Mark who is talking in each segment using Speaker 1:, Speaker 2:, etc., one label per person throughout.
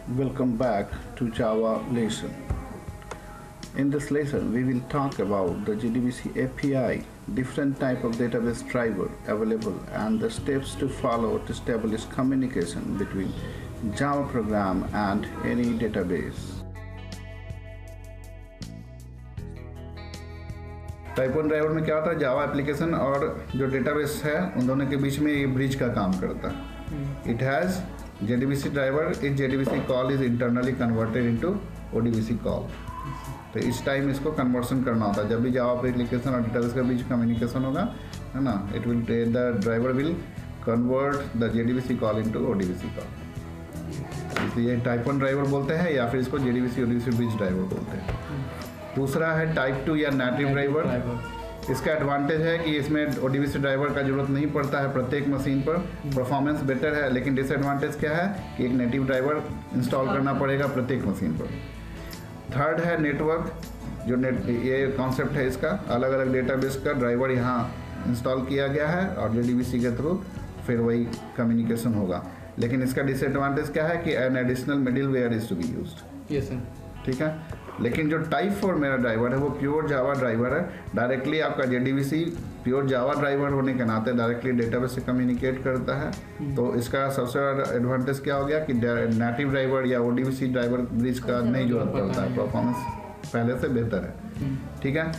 Speaker 1: Welcome back to Java lesson. In this lesson, we will talk about the JDBC API, different type of database driver available, and the steps to follow to establish communication between Java program and any database. Type 1 driver में क्या होता है, Java application और जो database है उन दोनों के बीच में ये ब्रिज का काम करता है. It has JDBC driver. इस JDBC call is internally converted into ODBC call. तो इस टाइम इसको कन्वर्सन करना होता है. जब भी जावा एप्लीकेशन और डेटाबेस के बीच कम्युनिकेशन होगा, है ना, it will the driver will convert the JDBC call into ODBC call. इसलिए टाइप 1 ड्राइवर बोलते हैं या फिर इसको JDBC ODBC ब्रिज ड्राइवर बोलते हैं. दूसरा है टाइप 2 या नेटिव ड्राइवर. इसका एडवांटेज है कि इसमें ODBC ड्राइवर का जरूरत नहीं पड़ता है प्रत्येक मशीन पर. परफॉर्मेंस बेटर है, लेकिन डिसएडवांटेज क्या है कि एक नेटिव ड्राइवर इंस्टॉल करना पड़ेगा प्रत्येक मशीन पर. थर्ड है नेटवर्क. जो ये कॉन्सेप्ट है इसका, अलग अलग डेटाबेस का ड्राइवर यहाँ इंस्टॉल किया गया है और JDBC के थ्रू फिर वही कम्युनिकेशन होगा. लेकिन इसका डिसएडवांटेज क्या है कि an additional middleware is to be used.
Speaker 2: Yes sir.
Speaker 1: ठीक है. लेकिन जो टाइप 4 मेरा ड्राइवर है वो प्योर जावा ड्राइवर है. डायरेक्टली आपका JDBC प्योर जावा ड्राइवर होने के नाते डायरेक्टली डेटाबेस से कम्युनिकेट करता है. तो इसका सबसे बड़ा एडवांटेज क्या हो गया कि नेटिव ड्राइवर या ODBC ड्राइवर ब्रिज का नहीं जरूरत पड़ता है. परफॉर्मेंस पहले से बेहतर है. ठीक है.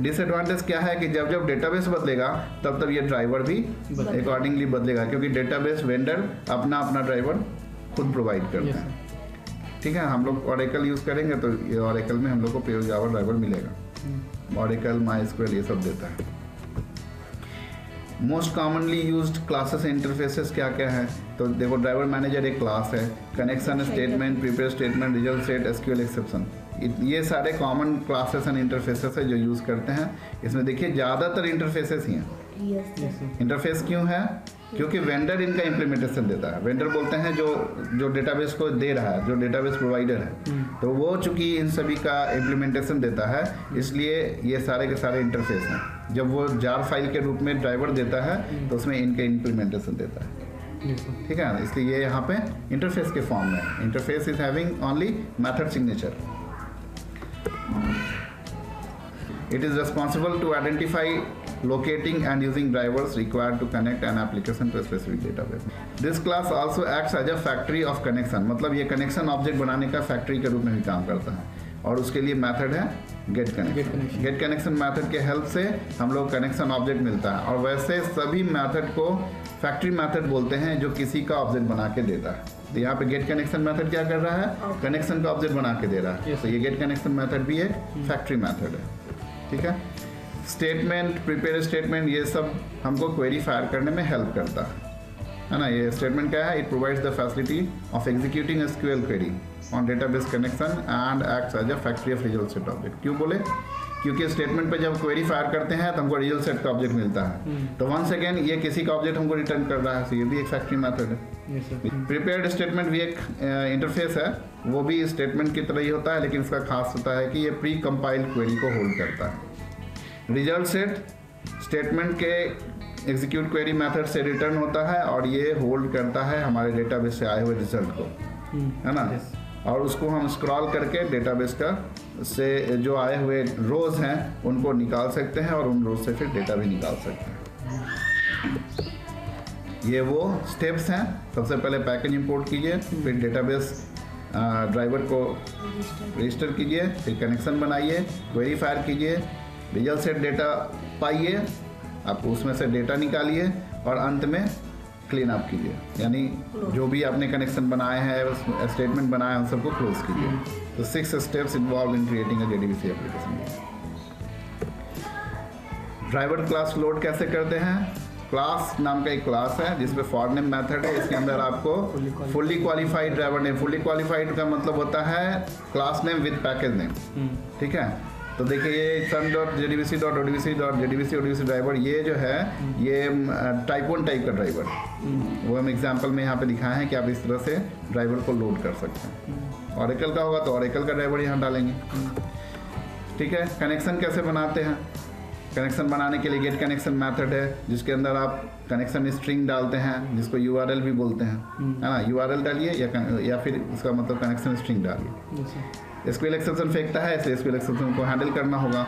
Speaker 1: डिसएडवांटेज क्या है कि जब जब डेटाबेस बदलेगा तब तब ये ड्राइवर भी अकॉर्डिंगली बदलेगा, क्योंकि डेटाबेस वेंडर अपना अपना ड्राइवर खुद प्रोवाइड करता है. ठीक है. हम लोग Oracle यूज़ करेंगे तो ये Oracle में हम लोग को प्योर जावा ड्राइवर मिलेगा. Oracle, MySQL ये सब देता है. Most commonly used classes interfaces क्या क्या है, तो देखो ड्राइवर मैनेजर एक क्लास है. Connection statement, prepare statement, result set, SQL exception, ये सारे कॉमन क्लासेस एंड इंटरफेसेस है जो यूज़ करते हैं. इसमें देखिए ज़्यादातर इंटरफेसेस ही हैं. इंटरफेस क्यों है? क्योंकि वेंडर इनका इम्प्लीमेंटेशन देता है. वेंडर बोलते हैं जो डेटाबेस को दे रहा है, जो डेटाबेस प्रोवाइडर है, तो वो चूंकि इन सभी का इम्प्लीमेंटेशन देता है, इसलिए ये सारे के सारे इंटरफेस हैं. जब वो जार फाइल के रूप में ड्राइवर देता है तो उसमें इनके इम्प्लीमेंटेशन देता है. ठीक है. इसलिए ये यहाँ पे इंटरफेस के फॉर्म में. Interface is having only method signature. It is responsible to identify, locating and using drivers required to connect an application to a specific database. This class also acts as a factory of connection. मतलब ये connection object बनाने का factory के रूप में भी काम करता है. और उसके लिए मेथड है get connection. Get connection method के हेल्प से हम लोग कनेक्शन ऑब्जेक्ट मिलता है. और वैसे सभी मेथड को फैक्ट्री मेथड बोलते हैं जो किसी का ऑब्जेक्ट बना के देता है. तो यहाँ पे गेट कनेक्शन मेथड क्या कर रहा है, कनेक्शन का ऑब्जेक्ट बना के दे रहा है. तो ये गेट कनेक्शन मेथड भी एक फैक्ट्री मेथड है. ठीक है. स्टेटमेंट, प्रिपेयर स्टेटमेंट, ये सब हमको क्वेरी फायर करने में हेल्प करता है ना. ये स्टेटमेंट क्या है, it provides the facility of executing SQL query on database connection and acts as a factory of result set object. क्यों बोले? क्योंकि स्टेटमेंट पे जब क्वेरी फायर करते हैं तो हमको रिजल्ट सेट का ऑब्जेक्ट मिलता है. तो वंस अगेन ये किसी का ऑब्जेक्ट हमको रिटर्न कर रहा है, तो ये भी एक फैक्ट्री मेथड है. प्रिपेयर्ड स्टेटमेंट भी एक इंटरफेस है. वो भी स्टेटमेंट की तरह ही होता है, लेकिन इसका खास होता है कि ये प्री कंपाइल्ड क्वेरी को होल्ड करता है. रिजल्ट सेट स्टेटमेंट के एग्जीक्यूट क्वेरी मेथड से रिटर्न होता है और ये होल्ड करता है हमारे डेटाबेस से आए हुए रिजल्ट को, है ना. और उसको हम स्क्रॉल करके डेटाबेस का से जो आए हुए रोज हैं उनको निकाल सकते हैं और उन रोज से फिर डेटा भी निकाल सकते हैं. ये वो स्टेप्स हैं. सबसे पहले पैकेज इंपोर्ट कीजिए, फिर डेटाबेस ड्राइवर को रजिस्टर कीजिए, फिर कनेक्शन बनाइए, क्वेरी फायर कीजिए, रिजल्ट सेट डेटा पाइए, आप उसमें से डेटा निकालिए और अंत में क्लीन अप कीजिए. यानी जो भी आपने कनेक्शन बनाए हैं, स्टेटमेंट बनाए हैं, उन सबको क्लोज कीजिए. तो 6 steps involve in creating a JDBC application. Driver class load कैसे करते हैं? क्लास नाम का एक क्लास है जिसमें फॉर नेम मेथड है. इसके अंदर आपको fully qualified driver name, fully qualified का मतलब होता है class name with package name. ठीक है. तो देखिए ये sun.jdbc.odbc ड्राइवर, ये जो है ये टाइप 1 टाइप का ड्राइवर. वो हम एग्जांपल में यहाँ पे दिखाए हैं कि आप इस तरह से ड्राइवर को लोड कर सकते हैं. Oracle का होगा तो Oracle का ड्राइवर यहाँ डालेंगे. ठीक है. कनेक्शन कैसे बनाते हैं? कनेक्शन बनाने के लिए गेट कनेक्शन मेथड है, जिसके अंदर आप कनेक्शन स्ट्रिंग डालते हैं, जिसको URL भी बोलते हैं, है ना। URL डालिए या फिर उसका मतलब कनेक्शन स्ट्रिंग डालिए। SQL एक्सेप्शन फेंकता है, इसलिए SQL एक्सेप्शन को हैंडल करना होगा।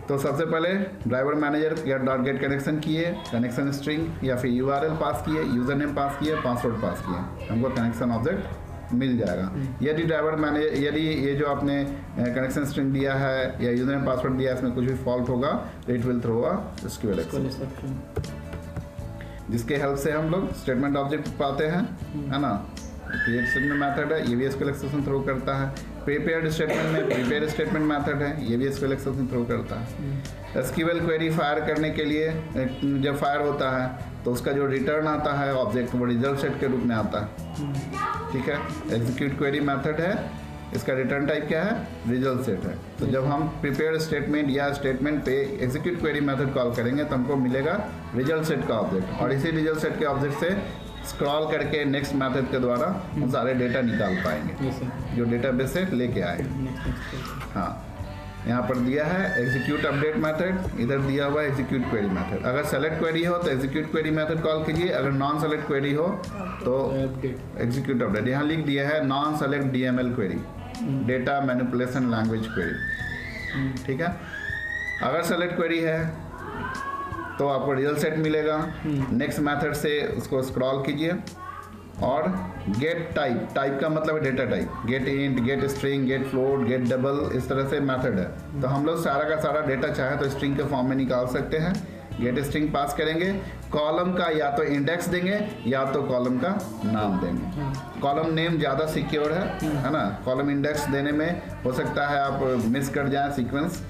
Speaker 1: तो सबसे पहले ड्राइवर मैनेजर या डॉट गेट कनेक्शन किए, कनेक्शन स्ट्रिंग या फिर URL पास किए, यूज़र नेम पास किए, पासवर्ड पास किए, हमको कनेक्शन ऑब्जेक्ट मिल जाएगा। यदि ड्राइवर मैनेजर यदि ये जो आपने कनेक्शन स्ट्रिंग दिया है या यूज़र नेम पासवर्ड दिया है, इसमें कुछ भी फॉल्ट होगा तो it will throw a SQL exception, जिसके हेल्प से हम लोग स्टेटमेंट ऑब्जेक्ट पाते हैं, है ना। क्रिएट स्टेटमेंट मेथड है, ये भी SQL एक्सेप्शन थ्रो करता है। प्रीपेयर्ड स्टेटमेंट में प्रीपेयर्ड स्टेटमेंट मेथड है, ये भी SQL एक्सेप्शन थ्रो करता है। SQL क्वेरी फायर करने के लिए जब फायर होता है तो उसका जो रिटर्न आता है ऑब्जेक्ट, वो रिजल्ट सेट के रूप में आता है, ठीक है। एग्जीक्यूट क्वेरी मेथड है, इसका रिटर्न टाइप क्या है, रिजल्ट सेट है। तो जब हम प्रिपेयर स्टेटमेंट या स्टेटमेंट पे एग्जीक्यूट क्वेरी मेथड कॉल करेंगे तो हमको मिलेगा रिजल्ट सेट का ऑब्जेक्ट, और इसी रिजल्ट सेट के ऑब्जेक्ट से स्क्रॉल करके नेक्स्ट मेथड के द्वारा हम सारे डेटा निकाल पाएंगे जो डेटाबेस से लेके आए। हाँ, यहाँ पर दिया है एग्जीक्यूट अपडेट मेथड, इधर दिया हुआ है एग्जीक्यूट क्वेरी मेथड। अगर सेलेक्ट क्वेरी हो तो एग्जीक्यूट क्वेरी मेथड कॉल कीजिए, अगर नॉन सेलेक्ट क्वेरी हो तो एग्जीक्यूट अपडेट। यहाँ लिख दिया है non select DML query, data manipulation language query, ठीक है। अगर सेलेक्ट क्वेरी है तो आपको रिजल्ट सेट मिलेगा। नेक्स्ट मेथड से उसको स्क्रॉल कीजिए और गेट टाइप, टाइप का मतलब है data type, get int, get string, get float, get double, इस तरह से मेथड है। तो हम लोग सारा का सारा डेटा चाहे तो स्ट्रिंग के फॉर्म में निकाल सकते हैं। गेट स्ट्रिंग पास करेंगे, कॉलम का या तो इंडेक्स देंगे या तो कॉलम का नाम देंगे। कॉलम नेम ज़्यादा सिक्योर है ना। कॉलम इंडेक्स देने में हो सकता है आप मिस कर जाए सीक्वेंस,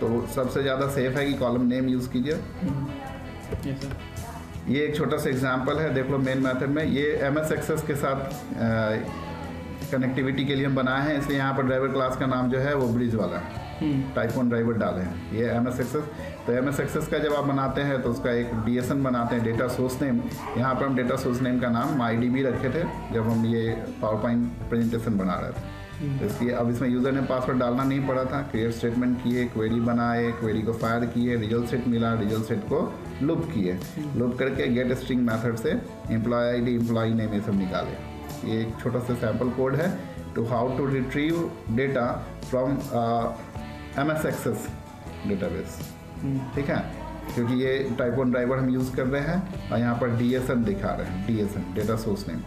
Speaker 1: तो सबसे ज़्यादा सेफ है कि कॉलम नेम यूज़ कीजिए। ये एक छोटा सा एग्जांपल है, देख लो मेन मेथड में। ये MS एक्सेस के साथ कनेक्टिविटी के लिए हम बनाए हैं, इसलिए यहाँ पर ड्राइवर क्लास का नाम जो है वो ब्रिज वाला है, टाइप 1 ड्राइवर डाले हैं। ये MS एक्सेस, तो MS एक्सेस का जब आप बनाते हैं तो उसका एक DSN बनाते हैं, डेटा सोर्स नेम। यहाँ पर हम डेटा सोर्स नेम का नाम MyDB रखे थे जब हम ये पावरपॉइंट प्रेजेंटेशन बना रहे थे। इसलिए अब इसमें यूज़र ने पासवर्ड डालना नहीं पड़ा था। क्रिएट स्टेटमेंट किए, क्वेरी बनाए, क्वेरी को फायर किए, रिजल्ट सेट मिला, रिजल्ट सेट को लूप किए, लूप करके गेट स्ट्रिंग मेथड से एम्प्लॉय ID, एम्प्लॉय नेम ये सब निकाले। ये एक छोटा सा सैम्पल कोड है to how to retrieve data from MS access database, ठीक है। क्योंकि ये टाइप 1 ड्राइवर हम यूज़ कर रहे हैं और यहाँ पर DSN दिखा रहे हैं, DSN data source name,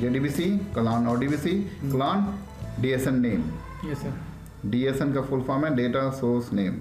Speaker 1: JDBC clone ODBC clone DSN name. DSN का फुल फॉर्म है डेटा सोर्स नेम।